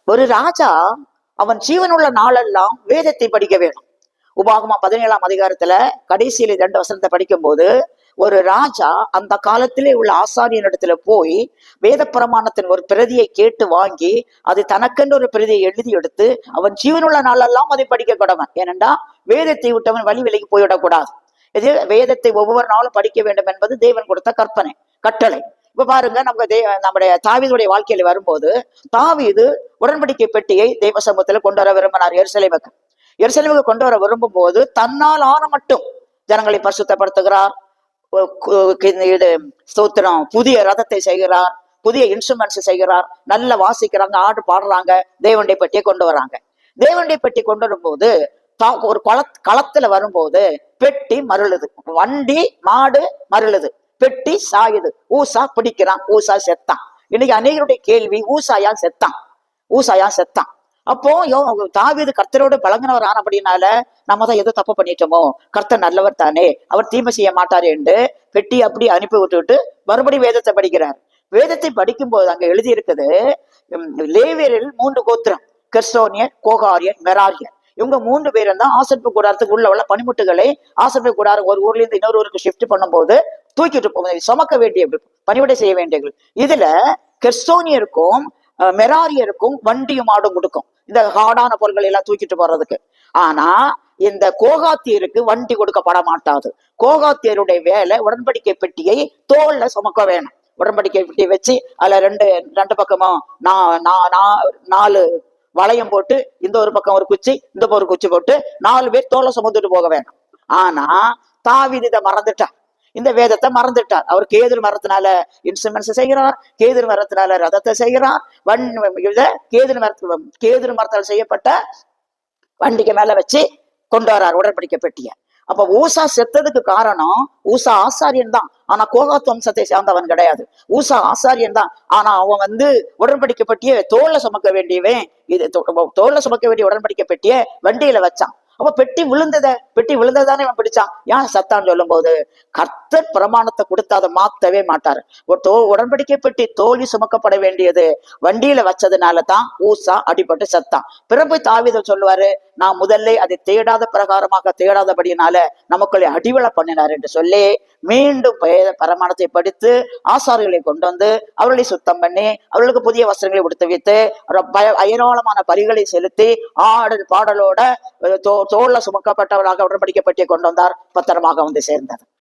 ஒரு ராஜா அவன் ஜீவனுள்ள நாளெல்லாம் வேதத்தை படிக்க வேணும். உபாகமம் 17ஆம் அதிகாரத்துல கடைசியில 2 வசனத்தை படிக்கும் போது, ஒரு ராஜா அந்த காலத்திலே உள்ள ஆசாரியனிடத்துல போய் வேத பிரமாணத்தின் ஒரு பிரதியை கேட்டு வாங்கி அது தனக்கென்று ஒரு பிரதியை எழுதி எடுத்து அவன் ஜீவனுள்ள நாளெல்லாம் அதை படிக்க கடவன். ஏனென்றா வேதத்தை விட்டவன் வழி விலகி போயிடக்கூடாது. இது வேதத்தை ஒவ்வொரு நாளும் படிக்க வேண்டும் என்பது தேவன் கொடுத்த கற்பனை, கட்டளை. இப்ப பாருங்க, நம்முடைய தாவீதுடைய வாழ்க்கையில வரும்போது, தாவீது உடன்படிக்கை பெட்டியை தேவ சமூகத்துல கொண்டு வர விரும்பினார். எருசலேமுக்கு கொண்டு வர விரும்பும் போது தன்னால் ஆன மட்டும் ஜனங்களை பரிசுத்தப்படுத்துகிறார். இது ஸ்தோத்திரம், புதிய ரதத்தை செய்கிறார், புதிய இன்ஸ்ட்ருமெண்ட்ஸ் செய்கிறார், நல்ல வாசிக்கிறாங்க, ஆடு பாடுறாங்க, தேவனுடைய பெட்டியை கொண்டு வராங்க. தேவனுடைய பெட்டி கொண்டு வரும்போது ஒரு களத்துல வரும்போது பெட்டி மருளுது, வண்டி மாடு மருளுது, பெட்டி சாயுது, ஊசா பிடிக்கிறான், ஊசா செத்தான். இன்னைக்கு அநேகருடைய கேள்வி, ஊசாயா செத்தான். அப்போ தாவீது கர்த்தரோடு பழங்கினவர் ஆன அப்படின்னால நம்ம தான் ஏதோ தப்பு பண்ணிட்டோமோ, கர்த்தர் நல்லவர் தானே, அவர் தீமை செய்ய மாட்டாரு என்று பெட்டி அப்படி அனுப்பி விட்டுவிட்டு மறுபடியும் வேதத்தை படிக்கிறார். வேதத்தை படிக்கும் போது அங்க எழுதி இருக்குது, லேவியரில் 3 கோத்திரம், கெர்சோனியர், கோகாரியர், மெராரியர். இவங்க 3 பேரும் தான் ஆசரிப்பு கூடாரத்துக்கு உள்ள பனிமுட்டுகளை ஆசரிப்பு கூடாரம் ஒரு ஊர்ல இருந்து இன்னொரு ஊருக்கு ஷிஃப்ட் பண்ணும்போது தூக்கிட்டு போக சுமக்க வேண்டிய பணிவிடை செய்ய வேண்டியது. இதுல கெர்சோனியருக்கும் மெராரியருக்கும் வண்டியும் ஆடும் கொடுக்கும், இந்த ஹார்டான பொருட்கள் எல்லாம் தூக்கிட்டு போறதுக்கு. ஆனா இந்த கோகாத்தியருக்கு வண்டி கொடுக்கப்பட மாட்டாது. கோகாத்தியருடைய வேலை உடன்படிக்கை பெட்டியை தோல்ல சுமக்க வேணும். உடன்படிக்கை பெட்டியை வச்சு அதுல ரெண்டு பக்கமும் 4 வளையம் போட்டு, இந்த ஒரு பக்கம் ஒரு குச்சி, இந்த ஒரு குச்சி போட்டு 4 பேர் தோலை சுமந்துட்டு போக வேணும். ஆனா தாவீது இதை மறந்துட்டார், இந்த வேதத்தை மறந்துட்டார். அவர் கேதுரு மரத்தினால இன்ஸ்ட்ருமெண்ட்ஸ் செய்கிறார், கேதுரு மரத்தினால ரதத்தை செய்கிறார், கேதுரு மரத்தால் செய்யப்பட்ட வண்டிக்கு மேல வச்சு கொண்டு வர்றார் உடன்படிக்கை பெட்டிய. அப்ப ஊசா செத்ததுக்கு காரணம், ஊசா ஆசாரியன் தான், ஆனா கோகாத் வம்சத்தை சேர்ந்தவன் கிடையாது. ஊசா ஆசாரியன் தான், ஆனா அவன் உடன்படிக்கை பெட்டிய தோல்ல சுமக்க வேண்டியவன். இது தோல்ல சுமக்க வேண்டிய உடன்படிக்கை பெட்டிய வண்டியில வச்சான். அப்ப பெட்டி விழுந்ததானே அவன் பிடிச்சான். ஏன் சத்தான்னு சொல்லும் போது, கர்த்தர் பிரமாணத்தை கொடுத்து அதை மாத்தவே மாட்டாரு. உடன்படிக்கை பெட்டி தோல்வி சுமக்கப்பட வேண்டியது வண்டியில வச்சதுனால தான் ஊசா அடிபட்டு சத்தான். பிறப்பு தாவீது சொல்லுவாரு, நான் முதல்ல அதை தேடாதபடினால நமக்குள்ளே அடிவளை பண்ணினார் என்று சொல்லி மீண்டும் பிரமாணத்தை படித்து ஆசாரிகளை கொண்டு வந்து அவர்களை சுத்தம் பண்ணி அவர்களுக்கு புதிய வஸ்திரங்களை உடுத்து வைத்து ஏராளமான பரிகளை செலுத்தி ஆடல் பாடலோட தோல்ல சுமக்கப்பட்டவராக உடன்படிக்கை பெட்டியை கொண்டு வந்தார். பத்திரமாக வந்து சேர்ந்தது.